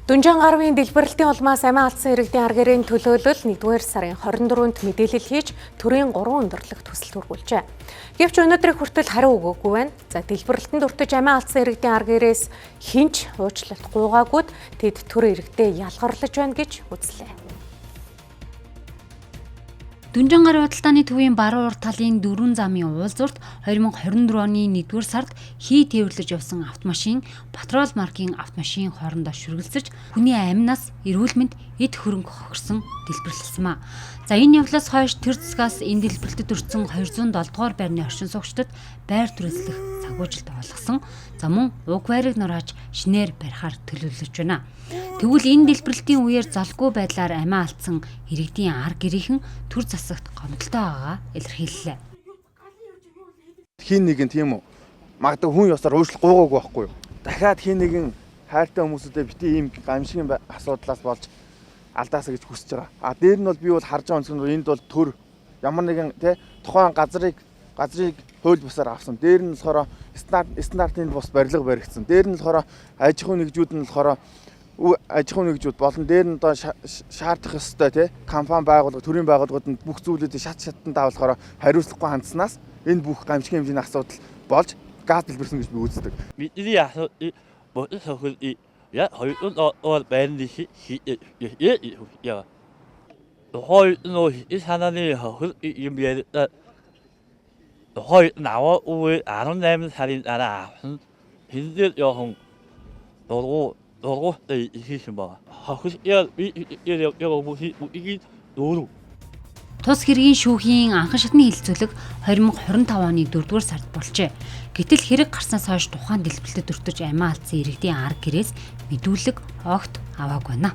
Дүнжин гарвын дэлбэрэлтийн улмаас амиа алдсан иргэдийн аргэрийн төлөөлөл 1-р сарын 24-нд мэдээлэл хийж төрийн 3 өндөрлөх төсөл төргүүлжээ. Гэвч өнөөдрийг хүртэл хариу өгөөгүй байна. За дэлбэрэлтэнд өртөж амиа алдсан иргэдийн аргэрээс хинч уучлалт гуйгаагүйд тэд төр иргэдэд ялгарлаж байна гэж үзлээ. Дүнжин гар худалдааны төвийн баруун урд талын 4 замын уулзурт 2024 оны 1-р сард хий тээвэрлэж явсан автомашин патрол маркийн автомашин хоорондоо шүргэлцэж хүний амнаас эрүүл мэнд эд хөрөнгө хохирсон дэлбэрлсэн маа. За энэ явдлаас хойш тэр засгаас энэ дэлбэрэлтэд өртсөн 207 дугаар байрны оршин суугчдад байр түрээслэх загвуужилт олгосон. За мөн уг байрыг нурааж шинээр барихаар төлөвлөж байна. Тэгвэл энэ дэлбэрэлтийн үеэр залгүй байдлаар амиа алдсан иргэдийн ар гэрийнхэн төр засагт гомдолтой байгаагаа илэрхийллээ. Хин нэгэн тийм үү? Магадгүй хүн ёсоор өөрчлөлт гуйгаагүй байхгүй юу? Дахиад хин нэгэн хайртай хүмүүсүүдээ бити ийм гамшигын асуудлаас болж алдаасаа гэж хүсэж байгаа. А дээр нь бол би бол харж байгаа юм энд бол төр ямар нэгэн тухайн газрыг хууль бусаар авсан. Дээр нь болохоор стандартын бус барилга баригдсан. Дээр нь болохоор аж ахуйн нэгжүүд нь болохоор аж ахуйн нэгжүүд болон дээр нь одоо шаардах ёстой компани байгууллага, төрийн байгууллагууд нь бүх зүйлүүдийг шатандаа болохоор хариуцлагагүй хандсанаас энэ бүх гамшигын хэмжээний асуудал болж газ дэлбэрсэн гэж би үздэг. Бидний асуудал бодол хохол я хоёрын ол байрны я хоёрын санааны хохол юм яа хоёр наваа үе 18 сарын дараа авсан хинзэл яхон дөрвөө хийсэн ба хохол я иги дөрөв. Тус хэргийн шүүхийн анхан шатны хилцүүлэг 2025 оны 4-р сард болжээ. Гэтэл хэрэг гарснаас хойш тухайн дэлбэрэлтэд өртөж амиа алдсан иргэдийн ар гэрээс мэдүүлэг огт аваагүй байна.